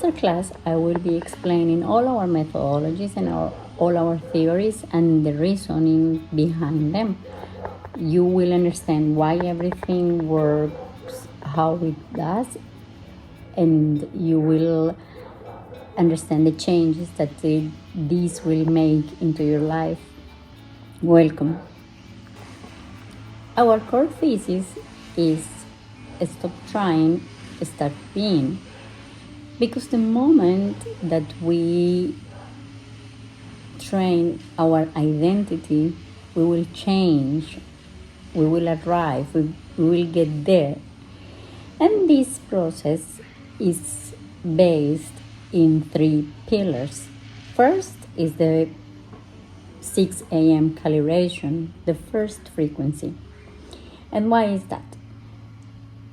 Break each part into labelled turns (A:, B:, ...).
A: masterclass, I will be explaining all our methodologies and all our theories and the reasoning behind them. You will understand why everything works how it does, and you will understand the changes that these will make into your life. Welcome. Our core thesis is stop trying, start being. Because the moment that we train our identity, we will change, we will arrive, we will get there. And this process is based in 3 pillars. First is the 6 a.m. calibration, the first frequency. And why is that?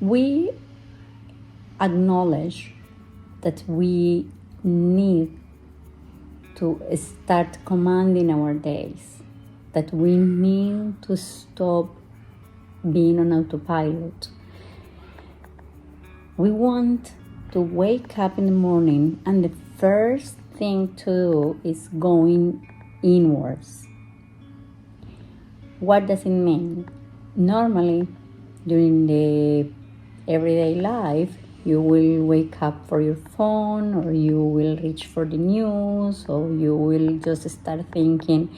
A: We acknowledge that we need to start commanding our days, that we need to stop being on autopilot. We want to wake up in the morning and the first thing to do is going inwards. What does it mean? Normally, during the everyday life, you will wake up for your phone, or you will reach for the news, or you will just start thinking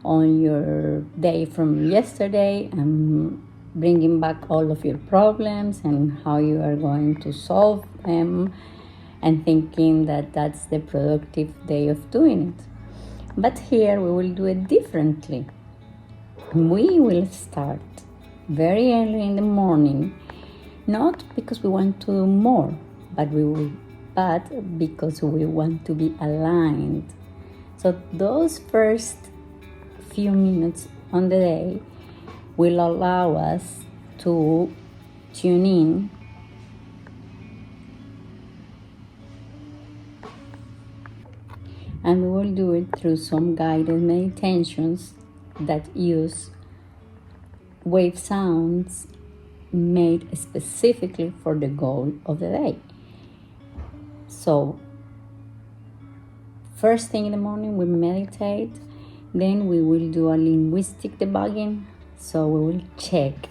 A: on your day from yesterday and bringing back all of your problems and how you are going to solve them, and thinking that that's the productive day of doing it. But here we will do it differently. We will start very early in the morning, not because we want to do more, but because we want to be aligned. So those first few minutes on the day will allow us to tune in and we will do it through some guided meditations that use wave sounds made specifically for the goal of the day. So, first thing in the morning we meditate, then we will do a linguistic debugging. So we will check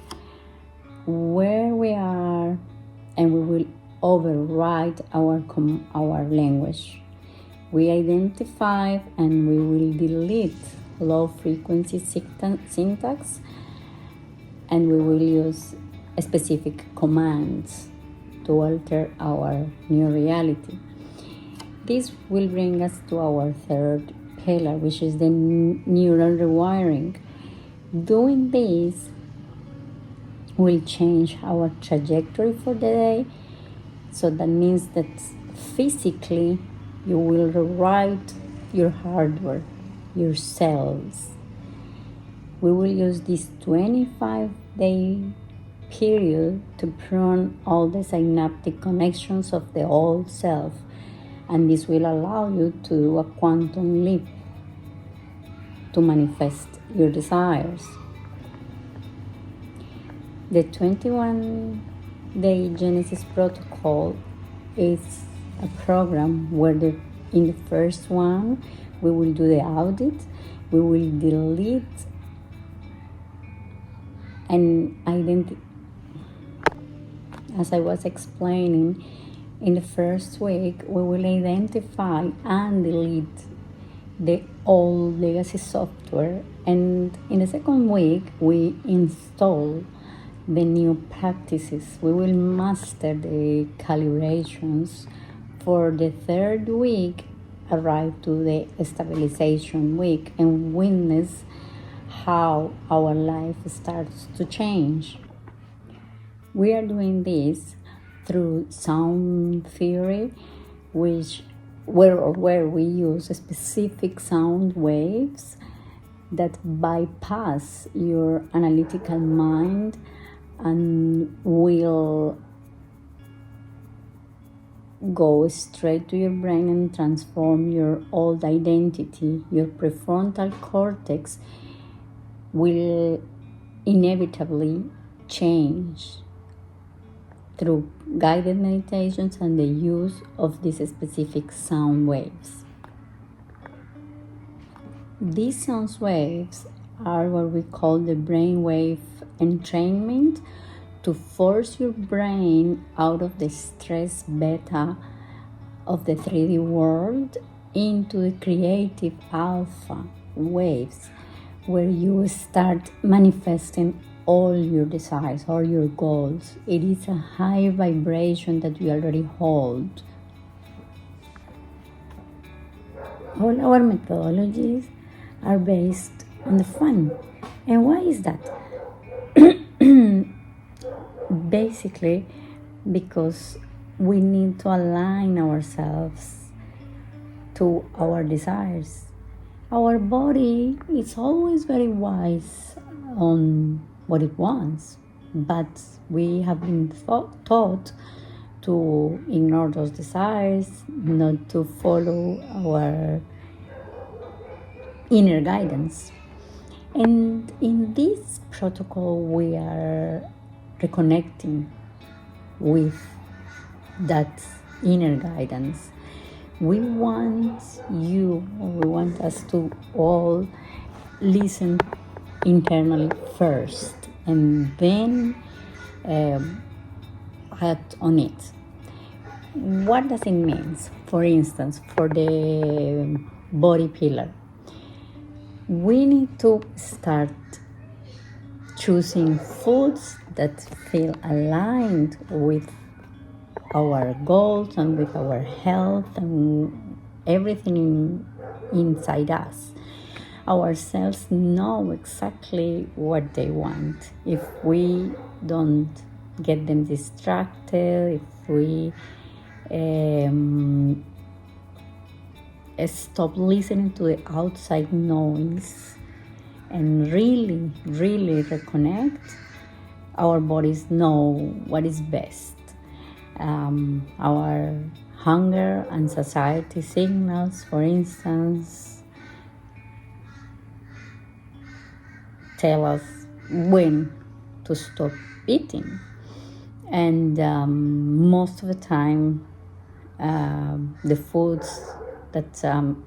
A: where we are and we will override our language. We identify and we will delete low frequency syntax, and we will use specific commands to alter our new reality. This will bring us to our third pillar, which is the neural rewiring. Doing this will change our trajectory for the day. So that means that physically you will rewrite your hardware, your cells. We will use this 25-day period to prune all the synaptic connections of the old self, and this will allow you to do a quantum leap to manifest your desires. The 21-day Genesis protocol is a program where in the first one we will do the audit, we will delete and identify. As I was explaining, in the first week we will identify and delete the old legacy software, and in the second week we install the new practices. We will master the calibrations. For the third week, arrive to the stabilization week and witness how our life starts to change. We are doing this through sound theory, where we use specific sound waves that bypass your analytical mind and will go straight to your brain and transform your old identity. Your prefrontal cortex will inevitably change. through guided meditations and the use of these specific sound waves. These sound waves are what we call the brainwave entrainment, to force your brain out of the stress beta of the 3D world into the creative alpha waves, where you start manifesting all your desires, all your goals. It is a high vibration that you already hold. All our methodologies are based on the fun. And why is that? Basically, because we need to align ourselves to our desires. Our body is always very wise on what it wants, but we have been taught to ignore those desires, not to follow our inner guidance. And in this protocol, we are reconnecting with that inner guidance. We want us to all listen internally first and then act on it. What does it mean? For instance, for the body pillar, we need to start choosing foods that feel aligned with our goals and with our health and everything inside us. Our cells know exactly what they want. If we don't get them distracted, if we stop listening to the outside noise and really reconnect, our bodies know what is best. Our hunger and satiety signals, for instance, tell us when to stop eating. And most of the time, the foods that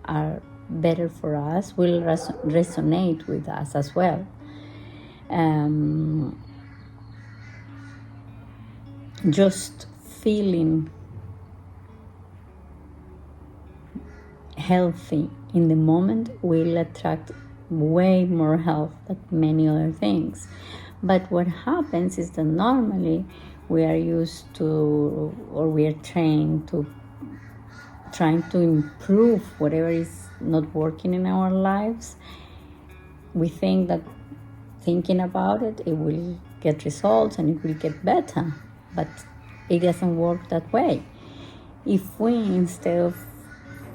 A: are better for us will resonate with us as well. Just feeling healthy in the moment will attract way more health than many other things. But what happens is that normally we are used to, or we are trained to, trying to improve whatever is not working in our lives. We think that thinking about it, it will get results and it will get better, but it doesn't work that way. If we, instead of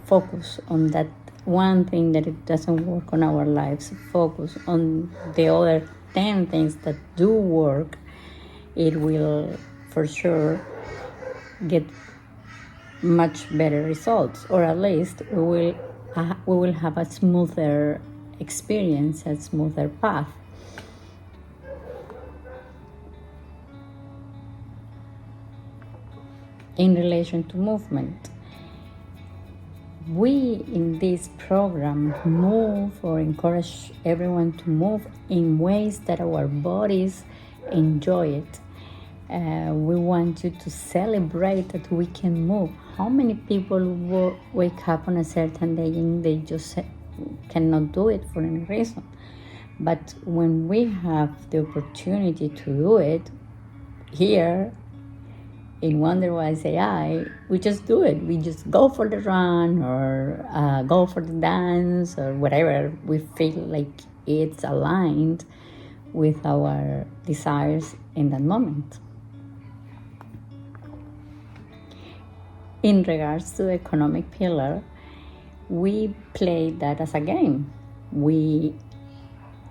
A: focus on that one thing that it doesn't work on our lives, focus on the other 10 things that do work, it will for sure get much better results, or at least we will have a smoother experience, a smoother path. In relation to movement, we in this program move or encourage everyone to move in ways that our bodies enjoy it. We want you to celebrate that we can move. How many people wake up on a certain day and they just cannot do it for any reason? But when we have the opportunity to do it here in WanderwiseAI, we just do it. We just go for the run or go for the dance or whatever we feel like it's aligned with our desires in that moment. In regards to the economic pillar, we play that as a game. We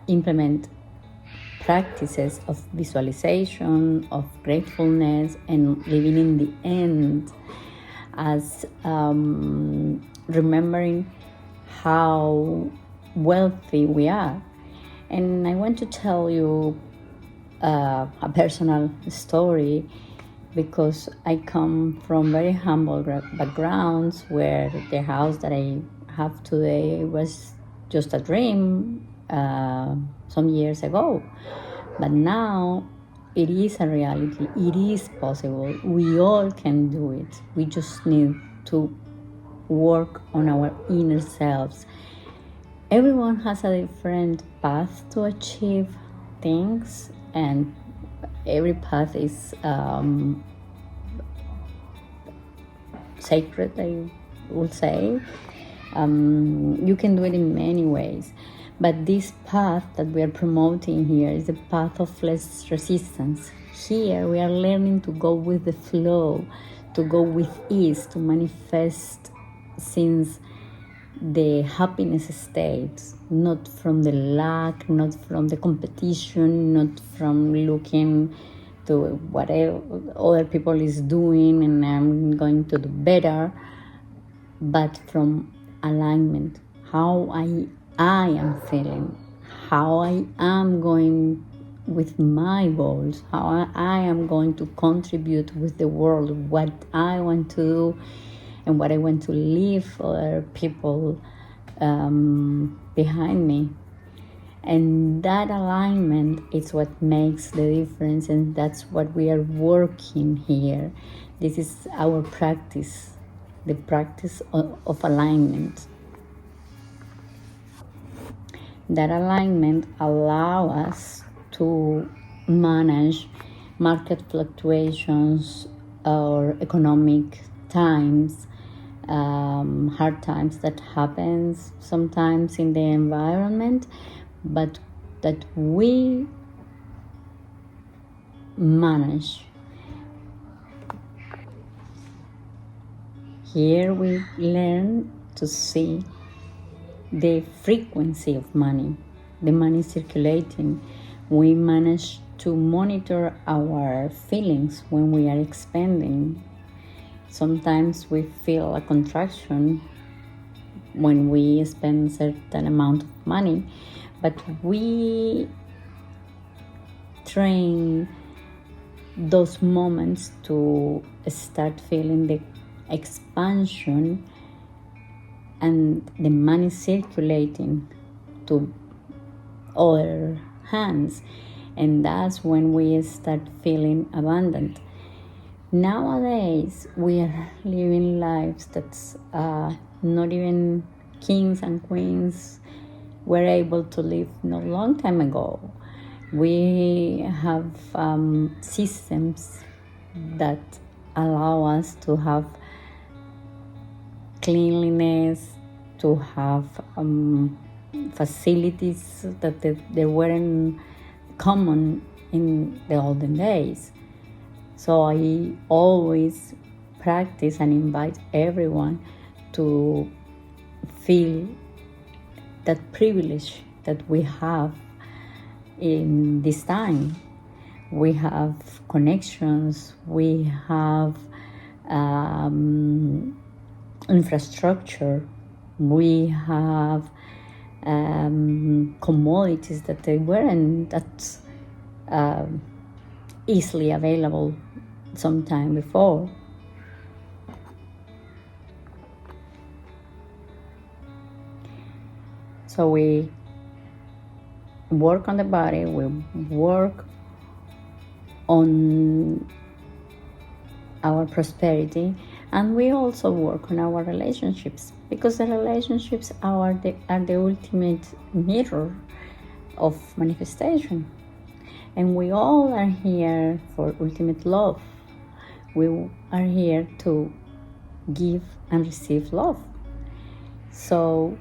A: implement practices of visualization, of gratefulness, and living in the end as remembering how wealthy we are. And I want to tell you a personal story because I come from very humble backgrounds where the house that I have today was just a dream some years ago. But now it is a reality. It is possible. We all can do it. We just need to work on our inner selves. Everyone has a different path to achieve things, and every path is sacred, I would say. You can do it in many ways, but this path that we are promoting here is the path of less resistance. Here we are learning to go with the flow, to go with ease, to manifest since the happiness states, not from the lack, not from the competition, not from looking to whatever other people is doing and I'm going to do better, but from alignment, how I am feeling, how I am going with my goals, how I am going to contribute with the world, what I want to do and what I want to leave other people behind me. And that alignment is what makes the difference, and that's what we are working here. This is our practice, the practice of alignment. That alignment allows us to manage market fluctuations or economic times, hard times that happens sometimes in the environment, but that we manage. Here we learn to see the frequency of money, the money circulating. We manage to monitor our feelings when we are expanding. Sometimes we feel a contraction when we spend a certain amount of money, but we train those moments to start feeling the expansion and the money circulating to other hands, and that's when we start feeling abundant. Nowadays we are living lives that's not even kings and queens were able to live not long time ago. We have systems that allow us to have cleanliness, to have facilities that they weren't common in the olden days. So I always practice and invite everyone to feel that privilege that we have in this time. We have connections, we have infrastructure, we have commodities that they weren't that easily available some time before. So we work on the body, we work on our prosperity, and we also work on our relationships, because the relationships are the ultimate mirror of manifestation. And we all are here for ultimate love. We are here to give and receive love. So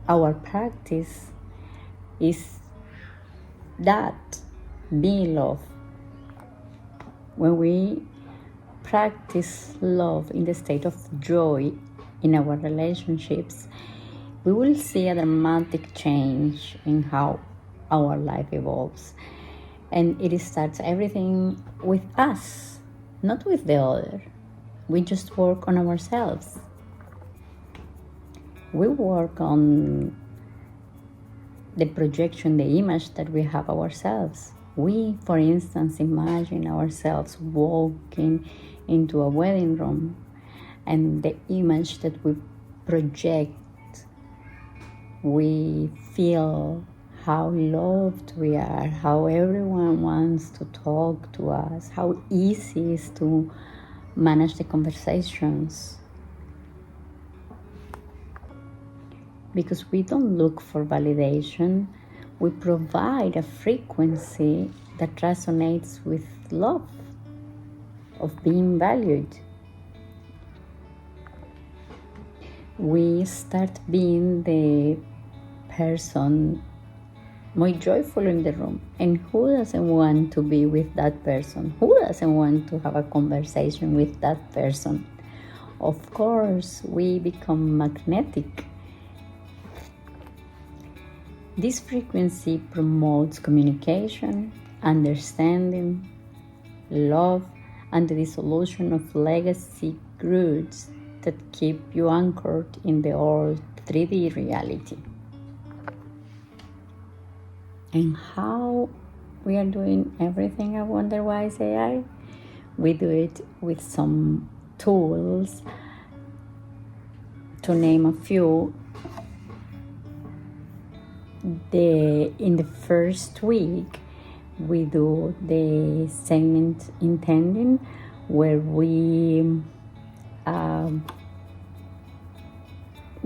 A: our practice is that, be love. When we practice love in the state of joy in our relationships, we will see a dramatic change in how our life evolves. And it starts everything with us, not with the other. We just work on ourselves. We work on the projection, the image that we have ourselves. We, for instance, imagine ourselves walking into a wedding room, and the image that we project, we feel how loved we are, how everyone wants to talk to us, how easy it is to manage the conversations. Because we don't look for validation, we provide a frequency that resonates with love, of being valued. We start being the person more joyful in the room. And who doesn't want to be with that person? Who doesn't want to have a conversation with that person? Of course, we become magnetic. This frequency promotes communication, understanding, love, and the dissolution of legacy roots that keep you anchored in the old 3D reality. And how we are doing everything at WanderwiseAI? We do it with some tools. To name a few, in the first week, we do the segment intending, where we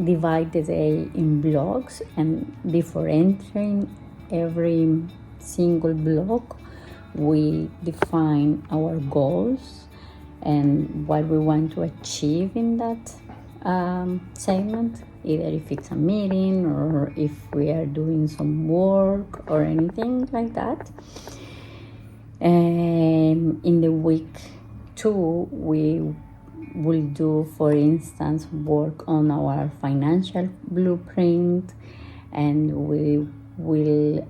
A: divide the day in blocks, and before entering every single block, we define our goals and what we want to achieve in that segment, either if it's a meeting or if we are doing some work or anything like that. And in the week 2, we will do, for instance, work on our financial blueprint, and we will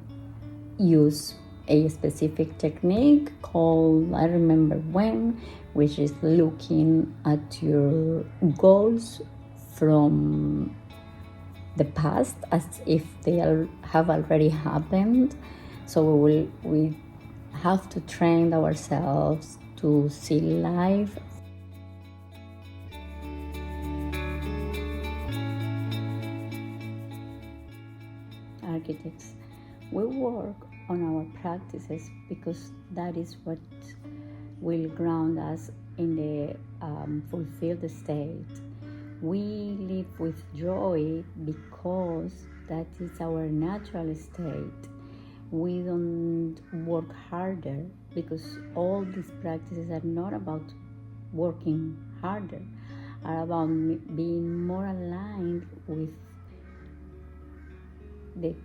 A: use a specific technique called I remember when, which is looking at your goals from the past as if they have already happened. So we have to train ourselves to see life architects. We work on our practices because that is what will ground us in the fulfilled state. We live with joy because that is our natural state. We don't work harder because all these practices are not about working harder, are about being more aligned with the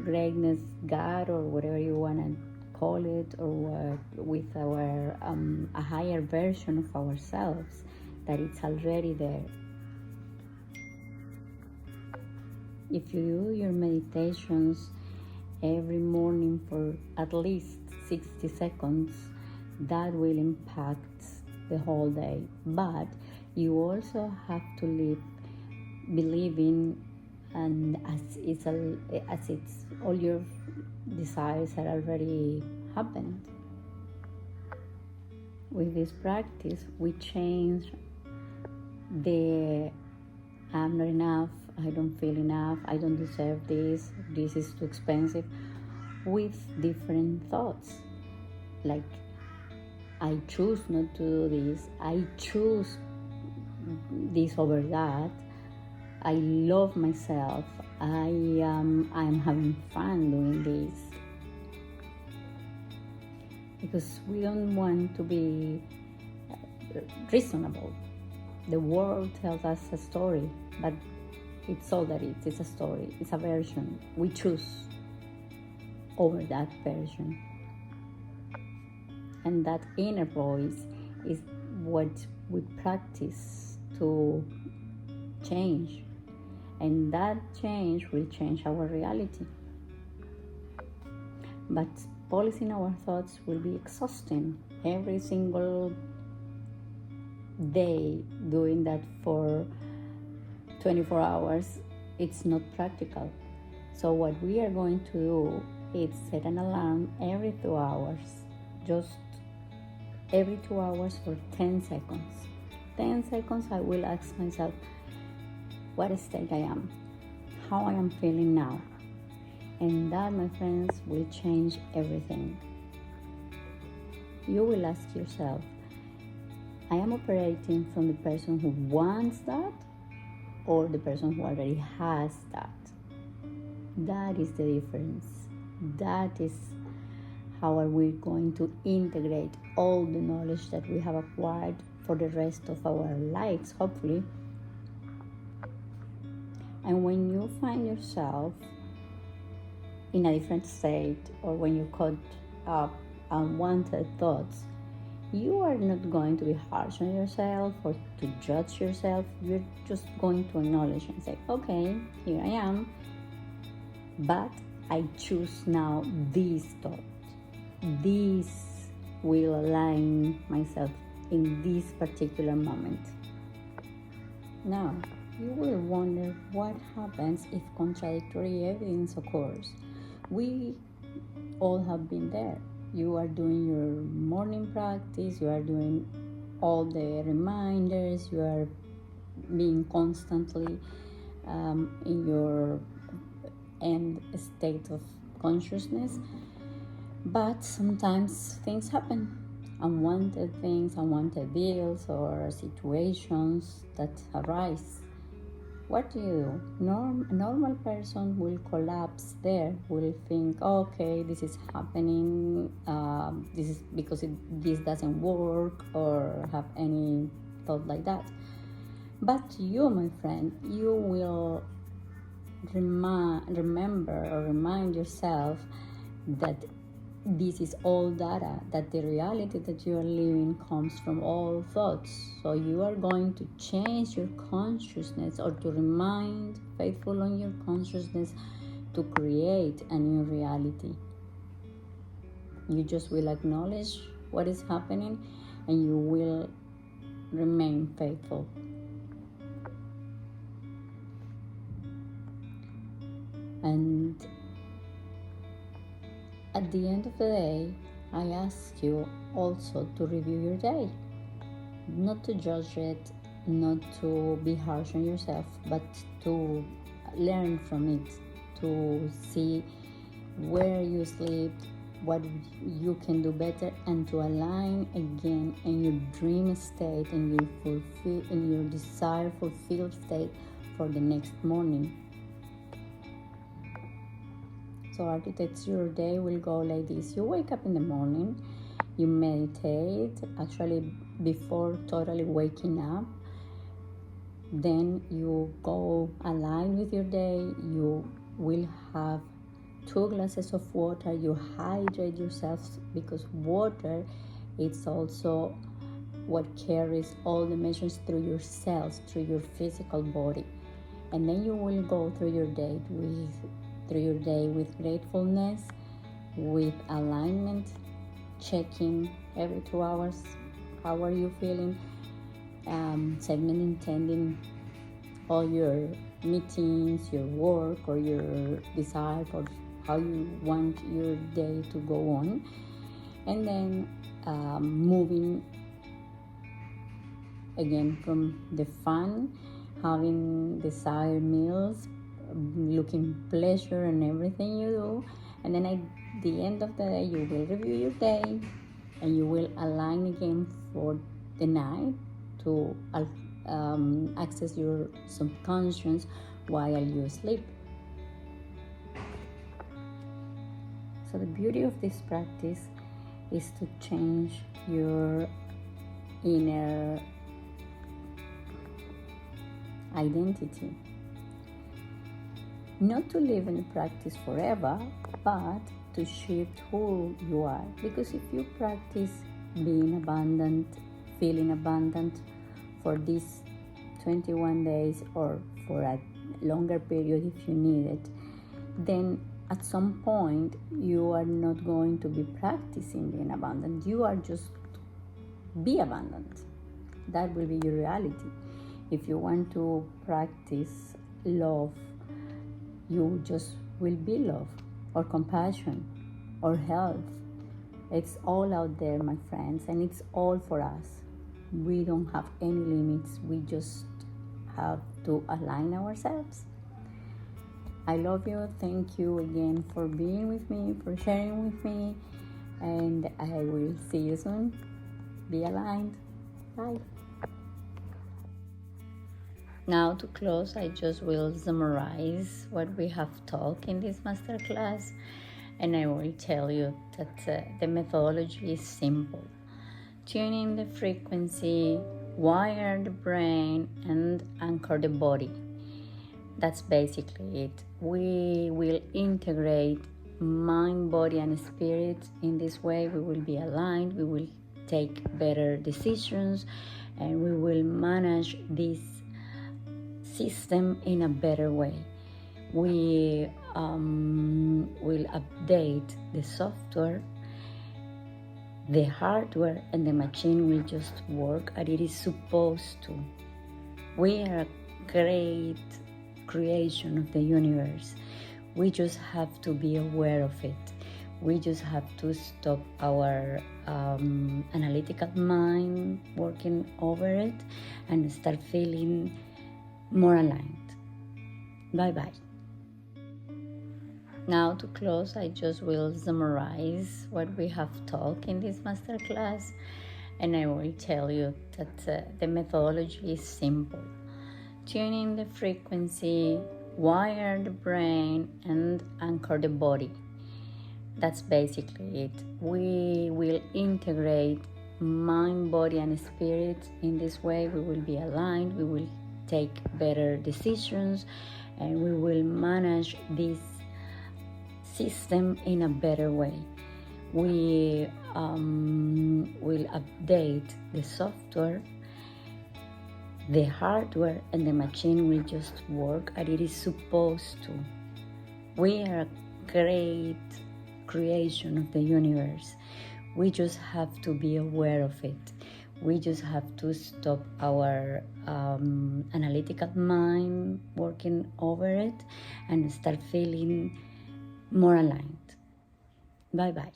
A: greatness, God, or whatever you want to call it, or with our a higher version of ourselves that it's already there. If you do your meditations every morning for at least 60 seconds, that will impact the whole day. But you also have to live believing, and as it's all your desires are already happened. With this practice, we change the I'm not enough, I don't feel enough, I don't deserve this is too expensive, with different thoughts, like I choose not to do this, I choose this over that, I love myself, I'm having fun doing this. Because we don't want to be reasonable. The world tells us a story, but it's all that it's a story, it's a version. We choose over that version. And that inner voice is what we practice to change. And that change will change our reality. But policing our thoughts will be exhausting. Every single day doing that for 24 hours, it's not practical. So what we are going to do is set an alarm every 2 hours, just every 2 hours for 10 seconds. 10 seconds I will ask myself what state I am, how I am feeling now. And that, my friends, will change everything. You will ask yourself, I am operating from the person who wants that or the person who already has that? That is the difference. That is how are we going to integrate all the knowledge that we have acquired for the rest of our lives, hopefully. And when you find yourself in a different state, or when you caught up unwanted thoughts, you are not going to be harsh on yourself or to judge yourself. You're just going to acknowledge and say, okay, here I am, but I choose now this thought. This will align myself in this particular moment. Now, you will wonder what happens if contradictory evidence occurs. We all have been there. You are doing your morning practice, you are doing all the reminders, you are being constantly in your end state of consciousness, but sometimes things happen. Unwanted things, unwanted bills or situations that arise. What do you do? Normal person will collapse there, will think, okay, this is happening, this is because this doesn't work, or have any thought like that. But you, my friend, you will remember or remind yourself that this is all data, that the reality that you are living comes from all thoughts. So you are going to change your consciousness, or to remain faithful on your consciousness, to create a new reality. You just will acknowledge what is happening and you will remain faithful. And at the end of the day, I ask you also to review your day. Not to judge it, not to be harsh on yourself, but to learn from it, to see where you slept, what you can do better, and to align again in your dream state and your desire fulfilled state for the next morning. So architects, your day will go like this. You wake up in the morning, you meditate, actually before totally waking up. Then you go align with your day. You will have 2 glasses of water. You hydrate yourself, because water is also what carries all the messages through your cells, through your physical body. And then you will go through your day with gratefulness, with alignment, checking every 2 hours how are you feeling, intending all your meetings, your work, or your desire for how you want your day to go on, and then moving again from the fun, having desired meals, looking pleasure in everything you do, and then at the end of the day you will review your day and you will align again for the night to access your subconscious while you sleep. So the beauty of this practice is to change your inner identity. Not to live in the practice forever, but to shift who you are. Because if you practice being abundant, feeling abundant for these 21 days or for a longer period if you need it, then at some point you are not going to be practicing being abundant. You are just be abundant. That will be your reality. If you want to practice love, you just will be love. or compassion or health. It's all out there, my friends, and it's all for us. We don't have any limits. We just have to align ourselves. I love you. Thank you again for being with me, for sharing with me, and I will see you soon. Be aligned. Bye. Now to close, I just will summarize what we have talked in this masterclass, and I will tell you that the methodology is simple. Tune in the frequency, wire the brain, and anchor the body. That's basically it. We will integrate mind, body, and spirit. In this way, we will be aligned, we will take better decisions, and we will manage this system in a better way. We will update the software, the hardware, and the machine will just work as it is supposed to. We are a great creation of the universe. We just have to be aware of it. We just have to stop our analytical mind working over it and start feeling more aligned. Bye-bye. Now to close, I just will summarize what we have talked in this masterclass, and I will tell you that the methodology is simple. Tune in the frequency, wire the brain, and anchor the body. That's basically it. We will integrate mind, body, and spirit. In this way, we will be aligned, we will take better decisions, and we will manage this system in a better way. We will update the software, the hardware, and the machine will just work as it is supposed to. We are a great creation of the universe. We just have to be aware of it. We just have to stop our analytical mind working over it and start feeling more aligned. Bye-bye.